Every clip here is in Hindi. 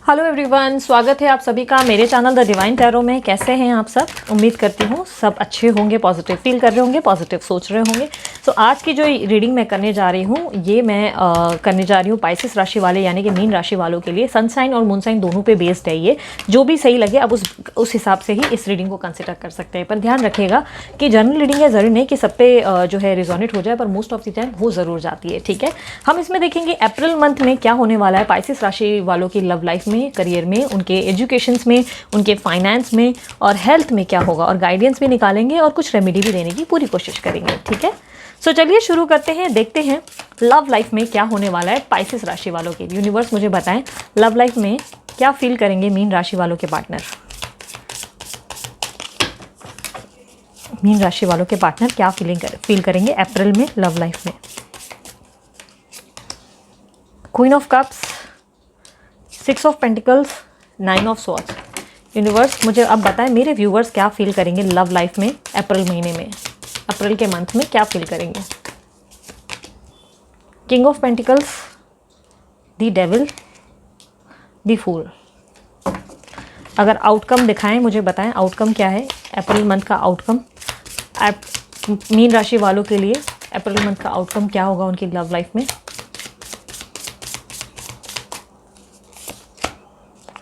हेलो एवरीवन, स्वागत है आप सभी का मेरे चैनल द डिवाइन टैरो में। कैसे हैं आप सब? उम्मीद करती हूँ सब अच्छे होंगे, पॉजिटिव फील कर रहे होंगे, पॉजिटिव सोच रहे होंगे। तो आज की जो रीडिंग मैं करने जा रही हूँ ये मैं करने जा रही हूँ पाइसेस राशि वाले यानी कि मीन राशि वालों के लिए। सन साइन और मून साइन दोनों पे बेस्ड है ये। जो भी सही लगे अब उस हिसाब से ही इस रीडिंग को कंसिडर कर सकते हैं। पर ध्यान रखिएगा कि जनरल रीडिंग है, ज़रूरी नहीं कि सब पे जो है रिजोनेट हो जाए, पर मोस्ट ऑफ द टाइम हो ज़रूर जाती है। ठीक है, हम इसमें देखेंगे अप्रैल मंथ में क्या होने वाला है पाइसेस राशि वालों की लव लाइफ में, करियर में, उनके एजुकेशंस में, उनके फाइनेंस में और हेल्थ में क्या होगा, और गाइडेंस भी निकालेंगे और कुछ रेमेडी भी देने की पूरी कोशिश करेंगे। ठीक है, सो चलिए शुरू करते हैं, देखते हैं लव लाइफ में क्या होने वाला है पाइसेस राशि वालों के। यूनिवर्स मुझे बताएं लव लाइफ में क्या फील करेंगे मीन राशि वालों के पार्टनर। मीन राशि वालों के पार्टनर क्या फील करेंगे अप्रैल में लव लाइफ में। Queen of cups, 6 of pentacles, 9 of swords. Universe मुझे अब बताएं मेरे व्यूवर्स क्या फील करेंगे लव लाइफ में अप्रैल महीने में, अप्रैल के मंथ में क्या फील करेंगे। King of pentacles, the devil, the fool. अगर आउटकम दिखाएं मुझे बताएं आउटकम क्या है अप्रैल मंथ का आउटकम मीन राशि वालों के लिए। अप्रैल मंथ का आउटकम क्या होगा उनकी लव लाइफ में।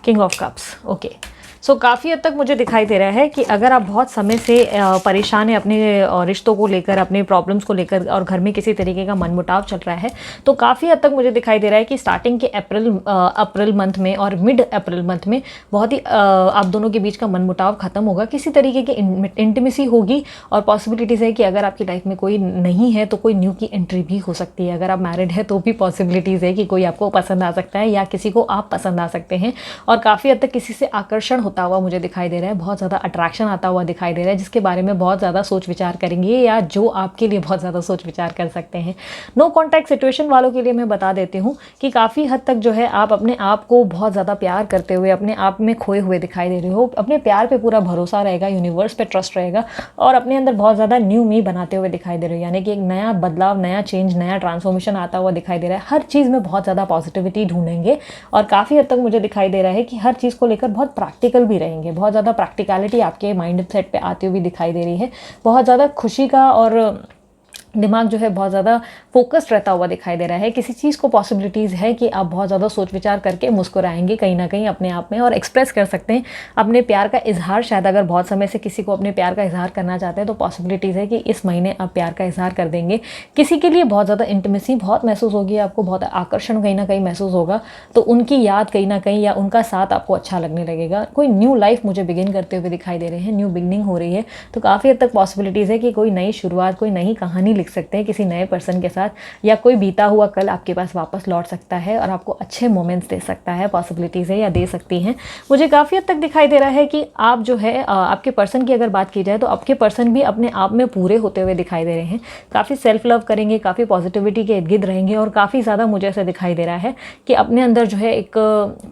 King of cups, okay. So काफ़ी हद तक मुझे दिखाई दे रहा है कि अगर आप बहुत समय से परेशान हैं अपने रिश्तों को लेकर, अपने प्रॉब्लम्स को लेकर, और घर में किसी तरीके का मनमुटाव चल रहा है, तो काफ़ी हद तक मुझे दिखाई दे रहा है कि स्टार्टिंग के अप्रैल मंथ में और मिड अप्रैल मंथ में बहुत ही आप दोनों के बीच का मनमुटाव खत्म होगा। किसी तरीके की इंटीमेसी होगी और पॉसिबिलिटीज़ है कि अगर आपकी लाइफ में कोई नहीं है तो कोई न्यू की एंट्री भी हो सकती है। अगर आप मैरिड है तो भी पॉसिबिलिटीज़ है कि कोई आपको पसंद आ सकता है या किसी को आप पसंद आ सकते हैं। और काफ़ी हद तक किसी से आकर्षण होता हुआ मुझे दिखाई दे रहा है, बहुत ज़्यादा अट्रैक्शन आता हुआ दिखाई दे रहा है, जिसके बारे में बहुत ज़्यादा सोच विचार करेंगे या जो आपके लिए बहुत ज़्यादा सोच विचार कर सकते हैं। नो कॉन्टैक्ट सिचुएशन वालों के लिए मैं बता देती हूँ कि काफ़ी हद तक जो है आप अपने आप को बहुत ज़्यादा प्यार करते हुए अपने आप में खोए हुए दिखाई दे रहे हो। अपने प्यार पे पूरा भरोसा रहेगा, यूनिवर्स पे ट्रस्ट रहेगा और अपने अंदर बहुत ज़्यादा न्यू मी बनाते हुए दिखाई दे रहे हो। यानी कि एक नया बदलाव, नया चेंज, नया ट्रांसफॉर्मेशन आता हुआ दिखाई दे रहा है। हर चीज़ में बहुत ज़्यादा पॉजिटिविटी ढूंढेंगे और काफ़ी हद तक मुझे दिखाई दे रहा है कि हर चीज़ को लेकर बहुत प्रैक्टिकल भी रहेंगे। बहुत ज़्यादा प्रैक्टिकलिटी आपके माइंड सेट पे आती हुई दिखाई दे रही है। बहुत ज़्यादा खुशी का और दिमाग जो है बहुत ज़्यादा फोकस्ड रहता हुआ दिखाई दे रहा है। किसी चीज़ को पॉसिबिलिटीज़ है कि आप बहुत ज़्यादा सोच विचार करके मुस्कुराएंगे कहीं ना कहीं अपने आप में और एक्सप्रेस कर सकते हैं अपने प्यार का इजहार। शायद अगर बहुत समय से किसी को अपने प्यार का इजहार करना चाहते हैं तो पॉसिबिलिटीज़ है कि इस महीने आप प्यार का इजहार कर देंगे। किसी के लिए बहुत ज़्यादा इंटीमेसी बहुत महसूस होगी, आपको बहुत आकर्षण कहीं ना कहीं महसूस होगा, तो उनकी याद कहीं ना कहीं या उनका साथ आपको अच्छा लगने लगेगा। कोई न्यू लाइफ मुझे बिगिन करते हुए दिखाई दे रहे हैं, न्यू बिगनिंग हो रही है। तो काफ़ी हद तक पॉसिबिलिटीज़ है कि कोई नई शुरुआत, कोई नई कहानी लिख सकते हैं किसी नए पर्सन के साथ, या कोई बीता हुआ कल आपके पास वापस लौट सकता है और आपको अच्छे मोमेंट्स दे सकता है। पॉसिबिलिटीज़ है या दे सकती हैं। मुझे काफ़ी हद तक दिखाई दे रहा है कि आप जो है आपके पर्सन की अगर बात की जाए तो आपके पर्सन भी अपने आप में पूरे होते हुए दिखाई दे रहे हैं। काफ़ी सेल्फ लव करेंगे, काफ़ी पॉजिटिविटी के इर्द गिर्द रहेंगे और काफ़ी ज़्यादा मुझे ऐसा दिखाई दे रहा है कि अपने अंदर जो है एक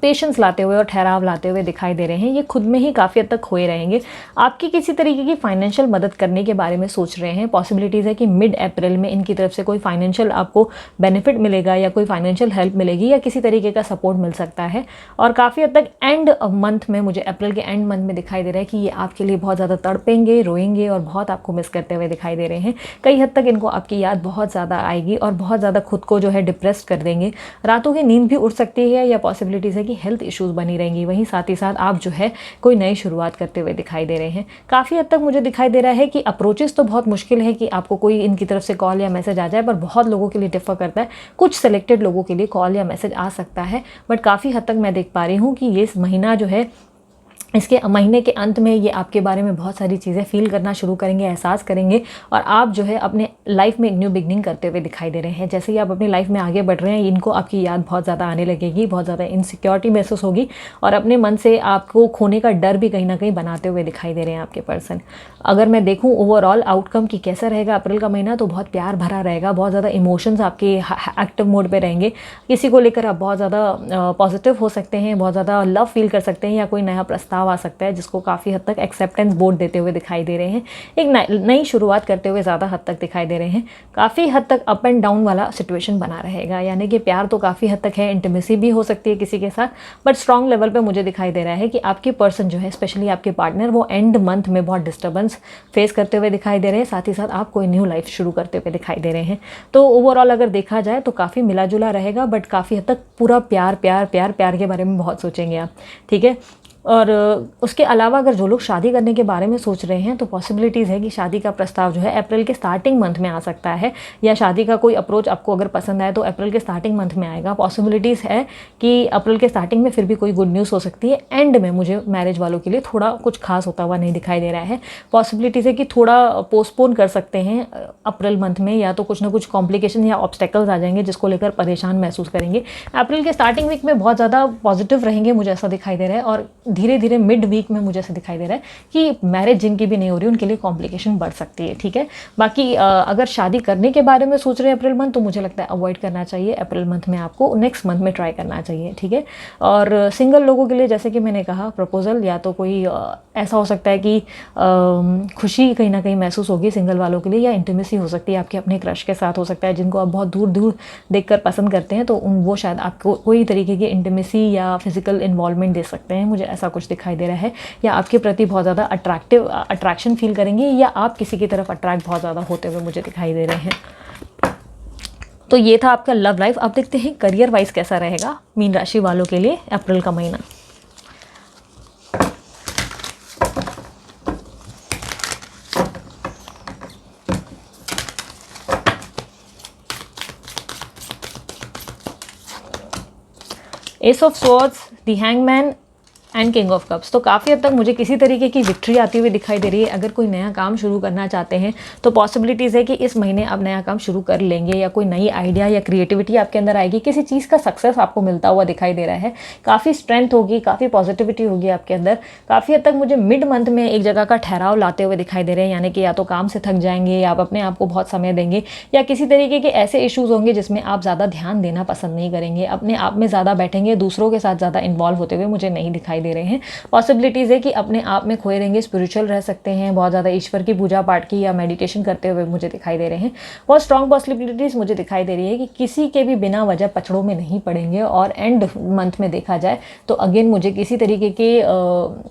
पेशेंस लाते हुए और ठहराव लाते हुए दिखाई दे रहे हैं। ये खुद में ही काफ़ी हद तक खोए रहेंगे। आपकी किसी तरीके की फाइनेंशियल मदद करने के बारे में सोच रहे हैं। पॉसिबिलिटीज़ है कि मिड अप्रैल में इनकी तरफ से कोई फाइनेंशियल आपको बेनिफिट मिलेगा या कोई फाइनेंशियल हेल्प मिलेगी या किसी तरीके का सपोर्ट मिल सकता है। और काफ़ी हद तक एंड मंथ में, मुझे अप्रैल के एंड मंथ में दिखाई दे रहा है कि ये आपके लिए बहुत ज़्यादा तड़पेंगे, रोएंगे और बहुत आपको मिस करते हुए दिखाई दे रहे हैं। कई हद तक इनको आपकी याद बहुत ज़्यादा आएगी और बहुत ज़्यादा खुद को जो है डिप्रेस कर देंगे। रातों की नींद भी उड़ सकती है या पॉसिबिलिटीज़ है कि हेल्थ इश्यूज़ बनी रहेंगी। वहीं साथ ही साथ आप जो है कोई नई शुरुआत करते हुए दिखाई दे रहे हैं। काफ़ी हद तक मुझे दिखाई दे रहा है कि अप्रोचेस तो बहुत मुश्किल है कि आपको कोई इनकी तरफ से कॉल या मैसेज आ जाए, पर बहुत लोगों के लिए डिफर करता है। कुछ सेलेक्टेड लोगों के लिए कॉल या मैसेज आ सकता है, बट काफ़ी हद तक मैं देख पा रही हूँ कि ये महीना जो है, इसके महीने के अंत में ये आपके बारे में बहुत सारी चीज़ें फील करना शुरू करेंगे, एहसास करेंगे और आप जो है अपने लाइफ में एक न्यू बिगनिंग करते हुए दिखाई दे रहे हैं। जैसे ही आप अपनी लाइफ में आगे बढ़ रहे हैं, इनको आपकी याद बहुत ज़्यादा आने लगेगी, बहुत ज़्यादा इनसिक्योरिटी महसूस होगी और अपने मन से आपको खोने का डर भी कहीं ना कहीं बनाते हुए दिखाई दे रहे हैं आपके पर्सन। अगर मैं देखूँ ओवरऑल आउटकम की कैसा रहेगा अप्रैल का महीना, तो बहुत प्यार भरा रहेगा। बहुत ज़्यादा इमोशंस आपके एक्टिव मोड पे रहेंगे। किसी को लेकर आप बहुत ज़्यादा पॉजिटिव हो सकते हैं, बहुत ज़्यादा लव फील कर सकते हैं या कोई नया प्रस्ताव बदलाव आ सकता है जिसको काफ़ी हद तक एक्सेप्टेंस बोर्ड देते हुए दिखाई दे रहे हैं, एक नई शुरुआत करते हुए ज़्यादा हद तक दिखाई दे रहे हैं। काफ़ी हद तक अप एंड डाउन वाला सिचुएशन बना रहेगा, यानी कि प्यार तो काफ़ी हद तक है, इंटीमेसी भी हो सकती है किसी के साथ, बट स्ट्रॉन्ग लेवल पे मुझे दिखाई दे रहा है कि आपके पर्सन जो है, स्पेशली आपके पार्टनर, वो एंड मंथ में बहुत डिस्टर्बेंस फेस करते हुए दिखाई दे रहे हैं, साथ ही साथ आप कोई न्यू लाइफ शुरू करते हुए दिखाई दे रहे हैं। तो ओवरऑल अगर देखा जाए तो काफ़ी मिला जुला रहेगा, बट काफ़ी हद तक पूरा प्यार प्यार प्यार प्यार के बारे में बहुत सोचेंगे आप, ठीक है। और उसके अलावा अगर जो लोग शादी करने के बारे में सोच रहे हैं तो पॉसिबिलिटीज़ है कि शादी का प्रस्ताव जो है अप्रैल के स्टार्टिंग मंथ में आ सकता है, या शादी का कोई अप्रोच आपको अगर पसंद आए तो अप्रैल के स्टार्टिंग मंथ में आएगा। पॉसिबिलिटीज़ है कि अप्रैल के स्टार्टिंग में फिर भी कोई गुड न्यूज़ हो सकती है। एंड में मुझे मैरिज वालों के लिए थोड़ा कुछ खास होता हुआ नहीं दिखाई दे रहा है। पॉसिबिलिटीज़ है कि थोड़ा पोस्टपोन कर सकते हैं अप्रैल मंथ में, या तो कुछ ना कुछ कॉम्प्लिकेशन या ऑब्स्टेकल्स आ जाएंगे जिसको लेकर परेशान महसूस करेंगे। अप्रैल के स्टार्टिंग वीक में बहुत ज़्यादा पॉजिटिव रहेंगे, मुझे ऐसा दिखाई दे रहा है, और धीरे धीरे मिड वीक में मुझे ऐसा दिखाई दे रहा है कि मैरिज जिनकी भी नहीं हो रही उनके लिए कॉम्प्लिकेशन बढ़ सकती है, ठीक है। बाकी अगर शादी करने के बारे में सोच रहे हैं अप्रैल मंथ, तो मुझे लगता है अवॉइड करना चाहिए अप्रैल मंथ में, आपको नेक्स्ट मंथ में ट्राई करना चाहिए, ठीक है। और सिंगल लोगों के लिए जैसे कि मैंने कहा, प्रपोजल या तो कोई ऐसा हो सकता है कि खुशी कहीं ना कहीं महसूस होगी सिंगल वालों के लिए, या इंटीमेसी हो सकती है आपके अपने क्रश के साथ, हो सकता है जिनको आप बहुत दूर दूर देखकर पसंद करते हैं, तो वो शायद आपको कोई तरीके की इंटीमेसी या फिजिकल इन्वॉल्वमेंट दे सकते हैं, मुझे ऐसा कुछ दिखाई दे रहा है। या आपके प्रति बहुत ज़्यादा अट्रैक्शन फील करेंगे, या आप किसी की तरफ अट्रैक्ट बहुत ज़्यादा होते हुए मुझे दिखाई दे रहे हैं। तो ये था आपका लव लाइफ। अब देखते हैं करियर वाइज कैसा रहेगा मीन राशि वालों के लिए अप्रैल का महीना। S of swords, the hangman and king of cups. तो काफ़ी हद तक मुझे किसी तरीके की विक्ट्री आती हुई दिखाई दे रही है। अगर कोई नया काम शुरू करना चाहते हैं तो पॉसिबिलिटीज़ है कि इस महीने आप नया काम शुरू कर लेंगे, या कोई नई आइडिया या क्रिएटिविटी आपके अंदर आएगी, किसी चीज़ का सक्सेस आपको मिलता हुआ दिखाई दे रहा है। काफ़ी स्ट्रेंथ होगी, काफ़ी पॉजिटिविटी होगी आपके अंदर। काफ़ी हद तक मुझे मिड मंथ में एक जगह का ठहराव लाते हुए दिखाई दे रहे हैं, यानी कि या तो काम से थक जाएंगे, या आप अपने आप को बहुत समय देंगे, या किसी तरीके के ऐसे इश्यूज़ होंगे जिसमें आप ज़्यादा ध्यान देना पसंद नहीं करेंगे, अपने आप में ज़्यादा बैठेंगे, दूसरों के साथ ज़्यादा इन्वॉल्व होते हुए मुझे नहीं दिखाई दे रहे हैं। पॉसिबिलिटीज़ है कि अपने आप में खोए रहेंगे, स्पिरिचुअल रह सकते हैं, बहुत ज़्यादा ईश्वर की पूजा पाठ की या मेडिटेशन करते हुए मुझे दिखाई दे रहे हैं। बहुत स्ट्रॉन्ग पॉसिबिलिटीज़ मुझे दिखाई दे रही है कि किसी के भी बिना वजह पछड़ों में नहीं पड़ेंगे। और एंड मंथ में देखा जाए तो अगेन मुझे किसी तरीके के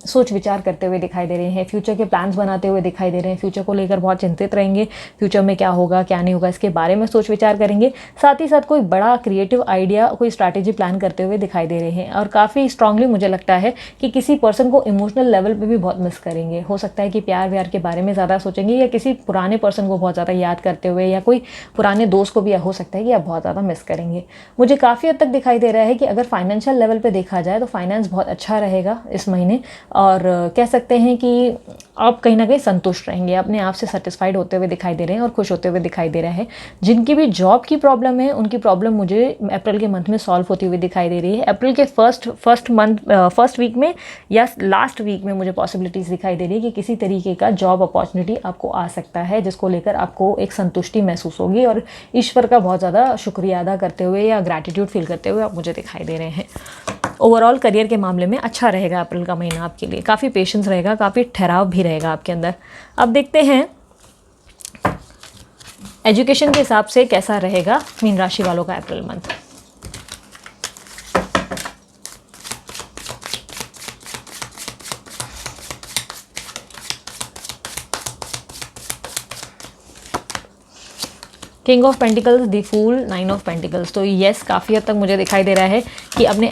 सोच विचार करते हुए दिखाई दे रहे हैं, फ्यूचर के प्लान्स बनाते हुए दिखाई दे रहे हैं, फ्यूचर को लेकर बहुत चिंतित रहेंगे, फ्यूचर में क्या होगा क्या नहीं होगा इसके बारे में सोच विचार करेंगे। साथ ही साथ कोई बड़ा क्रिएटिव आइडिया, कोई स्ट्रैटेजी प्लान करते हुए दिखाई दे रहे हैं। और काफ़ी स्ट्रांगली मुझे लगता है कि किसी पर्सन को इमोशनल लेवल पे भी बहुत मिस करेंगे। हो सकता है कि प्यार व्यार के बारे में ज़्यादा सोचेंगे, या किसी पुराने पर्सन को बहुत ज़्यादा याद करते हुए, या कोई पुराने दोस्त को भी हो सकता है कि आप बहुत ज़्यादा मिस करेंगे। मुझे काफ़ी हद तक दिखाई दे रहा है कि अगर फाइनेंशियल लेवल पे देखा जाए तो फाइनेंस बहुत अच्छा रहेगा इस महीने, और कह सकते हैं कि आप कहीं ना कहीं संतुष्ट रहेंगे, अपने आप से सेटिस्फाइड होते हुए दिखाई दे रहे हैं और खुश होते हुए दिखाई दे रहा है। जिनकी भी जॉब की प्रॉब्लम है उनकी प्रॉब्लम मुझे अप्रैल के मंथ में सॉल्व होती हुई दिखाई दे रही है। अप्रैल के फर्स्ट वीक में या लास्ट वीक में मुझे पॉसिबिलिटीज़ दिखाई दे रही है कि किसी तरीके का जॉब अपॉर्चुनिटी आपको आ सकता है, जिसको लेकर आपको एक संतुष्टि महसूस होगी, और ईश्वर का बहुत ज़्यादा शुक्रिया अदा करते हुए या ग्रैटिट्यूड फील करते हुए आप मुझे दिखाई दे रहे हैं। ओवरऑल करियर के मामले में अच्छा रहेगा अप्रैल का महीना आपके लिए, काफ़ी पेशेंस रहेगा, काफ़ी ठहराव भी रहेगा आपके अंदर। अब देखते हैं एजुकेशन के हिसाब से कैसा रहेगा मीन राशि वालों का April month. King of pentacles, the fool, nine of pentacles. तो येस, काफ़ी हद तक मुझे दिखाई दे रहा है कि अपने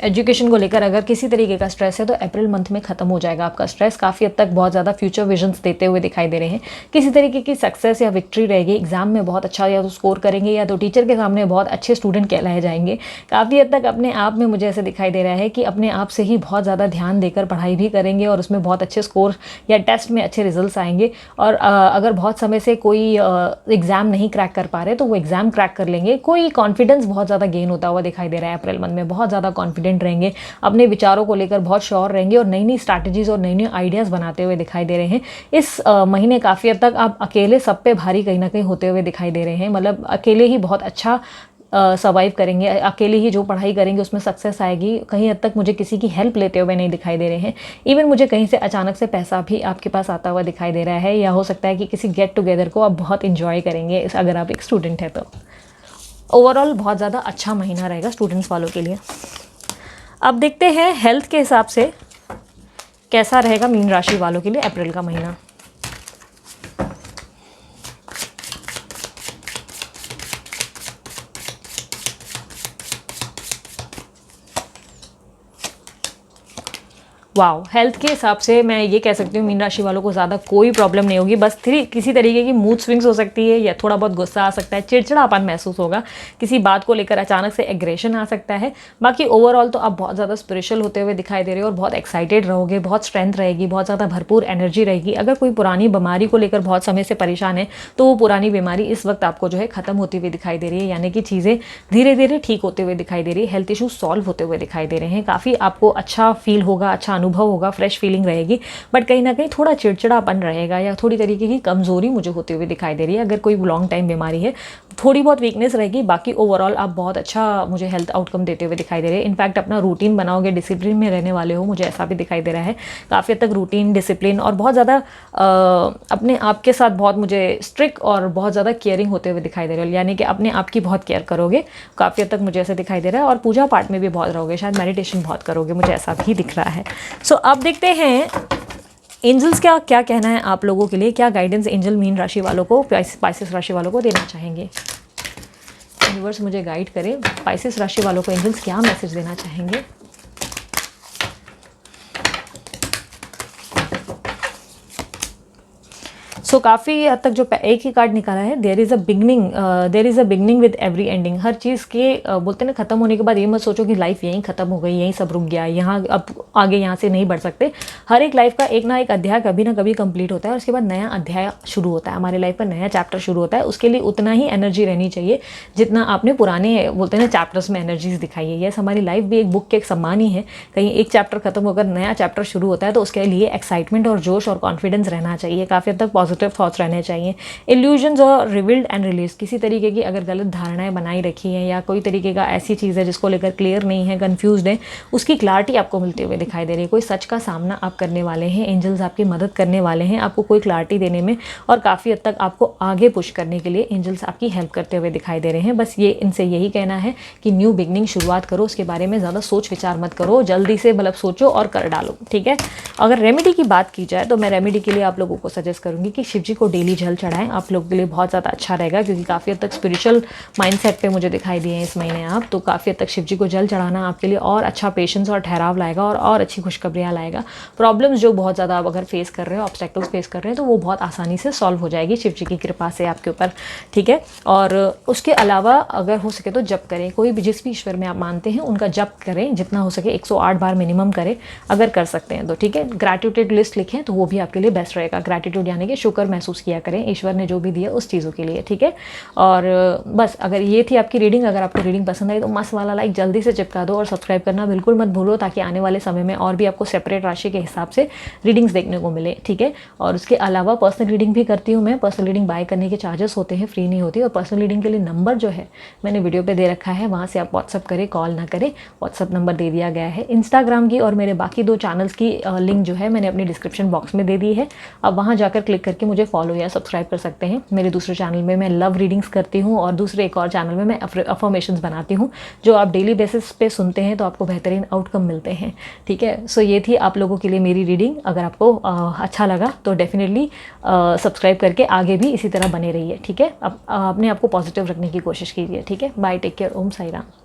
एजुकेशन को लेकर अगर किसी तरीके का स्ट्रेस है तो अप्रैल मंथ में ख़त्म हो जाएगा आपका स्ट्रेस। काफ़ी हद तक बहुत ज़्यादा फ्यूचर विजन्स देते हुए दिखाई दे रहे हैं। किसी तरीके की सक्सेस या विक्ट्री रहेगी, एग्जाम में बहुत अच्छा या तो स्कोर करेंगे, या तो टीचर के सामने बहुत अच्छे स्टूडेंट कहलाए जाएंगे। काफ़ी हद तक अपने आप में मुझे ऐसे दिखाई दे रहा है कि अपने आप से ही बहुत ज़्यादा ध्यान देकर पढ़ाई भी करेंगे, और उसमें बहुत अच्छे स्कोर या टेस्ट में अच्छे रिजल्ट्स आएंगे। और अगर बहुत समय से कोई एग्ज़ाम नहीं क्रैक कर पा रहे तो वो एग्जाम क्रैक कर लेंगे। कोई कॉन्फिडेंस बहुत ज़्यादा गेन होता हुआ दिखाई दे रहा है अप्रैल मंथ में, बहुत ज़्यादा कॉन्फिडेंट रहेंगे, अपने विचारों को लेकर बहुत श्योर रहेंगे, और नई नई स्ट्रैटेजीज और नई नई आइडियाज़ बनाते हुए दिखाई दे रहे हैं। इस महीने काफ़ी हद तक आप अकेले सब पे भारी कहीं ना कहीं होते हुए दिखाई दे रहे हैं, मतलब अकेले ही बहुत अच्छा सर्वाइव करेंगे, अकेले ही जो पढ़ाई करेंगे उसमें सक्सेस आएगी। कहीं हद तक मुझे किसी की हेल्प लेते हुए नहीं दिखाई दे रहे हैं। इवन मुझे कहीं से अचानक से पैसा भी आपके पास आता हुआ दिखाई दे रहा है, या हो सकता है कि किसी गेट टुगेदर को आप बहुत इंजॉय करेंगे अगर आप एक स्टूडेंट हैं तो। ओवरऑल बहुत ज़्यादा अच्छा महीना रहेगा स्टूडेंट्स वालों के लिए। अब देखते हैं हेल्थ के हिसाब से कैसा रहेगा मीन राशि वालों के लिए अप्रैल का महीना। वाओ, हेल्थ के हिसाब से मैं ये कह सकती हूँ मीन राशि वालों को ज़्यादा कोई प्रॉब्लम नहीं होगी। बस किसी तरीके की मूड स्विंग्स हो सकती है, या थोड़ा बहुत गुस्सा आ सकता है, चिड़चिड़ापन महसूस होगा, किसी बात को लेकर अचानक से एग्रेशन आ सकता है। बाकी ओवरऑल तो आप बहुत ज़्यादा स्पिरिचुअल होते हुए दिखाई दे रहे हो और बहुत एक्साइटेड रहोगे, बहुत स्ट्रेंथ रहेगी, बहुत ज़्यादा भरपूर एनर्जी रहेगी। अगर कोई पुरानी बीमारी को लेकर बहुत समय से परेशान है तो वो पुरानी बीमारी इस वक्त आपको जो है ख़त्म होती हुई दिखाई दे रही है, यानी कि चीज़ें धीरे धीरे ठीक होते हुए दिखाई दे रही है, हेल्थ इशूज सॉल्व होते हुए दिखाई दे रहे हैं। काफ़ी आपको अच्छा फील होगा, अच्छा अनुभव होगा, फ्रेश फीलिंग रहेगी। बट कहीं ना कहीं थोड़ा चिड़चिड़ापन रहेगा या थोड़ी तरीके की कमजोरी मुझे होती हुई दिखाई दे रही है। अगर कोई लॉन्ग टाइम बीमारी है थोड़ी बहुत वीकनेस रहेगी, बाकी ओवरऑल आप बहुत अच्छा मुझे हेल्थ आउटकम देते हुए दिखाई दे रहे हैं। इनफैक्ट अपना रूटीन बनाओगे, डिसिप्लिन में रहने वाले हो, मुझे ऐसा भी दिखाई दे रहा है। काफ़ी हद तक रूटीन, डिसिप्लिन और बहुत ज़्यादा अपने आप के साथ बहुत मुझे स्ट्रिक्ट और बहुत ज़्यादा केयरिंग होते हुए दिखाई दे रहे हो, यानी कि अपने आप की बहुत केयर करोगे। काफ़ी हद तक मुझे ऐसा दिखाई दे रहा है। और पूजा पाठ में भी बहुत रहोगे, शायद मेडिटेशन बहुत करोगे, मुझे ऐसा भी दिख रहा है। सो अब देखते हैं एंजल्स क्या कहना है आप लोगों के लिए, क्या गाइडेंस एंजल मीन राशि वालों को, स्पाइसिस राशि वालों को देना चाहेंगे। यूनिवर्स मुझे गाइड करें, स्पाइसिस राशि वालों को एंजल्स क्या मैसेज देना चाहेंगे। सो काफ़ी हद तक जो एक ही कार्ड निकाला है, there is a beginning with every ending. हर चीज़ के बोलते हैं ना, ख़त्म होने के बाद ये मत सोचो कि लाइफ यहीं ख़त्म हो गई, यहीं सब रुक गया, यहाँ अब आगे यहाँ से नहीं बढ़ सकते। हर एक लाइफ का एक ना एक अध्याय कभी ना कभी कंप्लीट होता है और उसके बाद नया अध्याय शुरू होता है, हमारे लाइफ का नया चैप्टर शुरू होता है। उसके लिए उतना ही एनर्जी रहनी चाहिए जितना आपने पुराने बोलते हैं ना चैप्टर्स में एनर्जीज दिखाई है। यस, हमारी लाइफ भी एक बुक के एक समान ही है। कहीं एक चैप्टर खत्म होकर नया चैप्टर शुरू होता है तो उसके लिए एक्साइटमेंट और जोश और कॉन्फिडेंस रहना चाहिए। काफ़ी हद तक पॉजिटिव थॉट्स रहने चाहिए। इल्यूजन्स और रिवील्ड एंड रिलीज, किसी तरीके की अगर गलत धारणाएं बनाई रखी हैं या कोई तरीके का ऐसी चीज़ है जिसको लेकर क्लियर नहीं है, कंफ्यूज्ड है, उसकी क्लैरिटी आपको मिलते हुए दिखाई दे रही है। कोई सच का सामना आप करने वाले हैं, एंजल्स आपकी मदद करने वाले हैं आपको कोई क्लैरिटी देने में, और काफ़ी हद तक आपको आगे पुश करने के लिए एंजल्स आपकी हेल्प करते हुए दिखाई दे रहे हैं। बस ये इनसे यही कहना है कि न्यू बिगनिंग शुरुआत करो, उसके बारे में ज़्यादा सोच विचार मत करो, जल्दी से मतलब सोचो और कर डालो, ठीक है। अगर रेमेडी की बात की जाए तो मैं रेमेडी के लिए आप लोगों को सजेस्ट करूंगी कि शिव जी को डेली जल चढ़ाएं, आप लोगों के लिए बहुत ज़्यादा अच्छा रहेगा, क्योंकि काफ़ी हद तक स्पिरिचुअल माइंडसेट पे मुझे दिखाई दिए हैं इस महीने आप। तो काफ़ी हद तक शिव जी को जल चढ़ाना आपके लिए और अच्छा पेशेंस और ठहराव लाएगा और अच्छी खुशखबरियाँ लाएगा। प्रॉब्लम्स जो बहुत ज़्यादा आप अगर फेस कर रहे हो, ऑब्स्टेकल्स फेस कर रहे हैं, तो वो बहुत आसानी से सॉल्व हो जाएगी शिव जी की कृपा से आपके ऊपर, ठीक है। और उसके अलावा अगर हो सके तो जप करें, कोई भी जिस भी ईश्वर में आप मानते हैं उनका जप करें, जितना हो सके 108 बार मिनिमम करें अगर कर सकते हैं तो, ठीक है। ग्रैटिट्यूड लिस्ट लिखें तो वो भी आपके लिए बेस्ट रहेगा। ग्रैटिट्यूड यानी कि शुक्र महसूस किया करें ईश्वर ने जो भी दिया उस चीज़ों के लिए, ठीक है। और बस अगर ये थी आपकी रीडिंग। अगर आपको रीडिंग पसंद आई तो मस्त वाला लाइक जल्दी से चिपका दो और सब्सक्राइब करना बिल्कुल मत भूलो, ताकि आने वाले समय में और भी आपको सेपरेट राशि के हिसाब से रीडिंग्स देखने को मिले, ठीक है। और उसके अलावा पर्सनल रीडिंग भी करती हूँ मैं। पर्सनल रीडिंग बाय करने के चार्जेस होते हैं, फ्री नहीं होती। और पर्सनल रीडिंग के लिए नंबर जो है मैंने वीडियो पे दे रखा है, वहाँ से आप व्हाट्सअप करें, कॉल ना करें, व्हाट्सअप नंबर दे दिया गया है। इंस्टाग्राम की और मेरे बाकी 2 चैनल्स की लिंक जो है मैंने अपनी डिस्क्रिप्शन बॉक्स में दे दी है। आप वहाँ जाकर क्लिक करके मुझे फॉलो या सब्सक्राइब कर सकते हैं। मेरे दूसरे चैनल में मैं लव रीडिंग्स करती हूँ और दूसरे एक और चैनल में मैं अफर्मेशंस बनाती हूँ, जो आप डेली बेसिस पे सुनते हैं तो आपको बेहतरीन आउटकम मिलते हैं, ठीक है। सो ये थी आप लोगों के लिए मेरी रीडिंग। अगर आपको अच्छा लगा तो डेफिनेटली सब्सक्राइब करके आगे भी इसी तरह बने रहिए, ठीक है। अपने आप को पॉजिटिव रखने की कोशिश कीजिए, ठीक है। बाय, टेक केयर, ओम साई राम।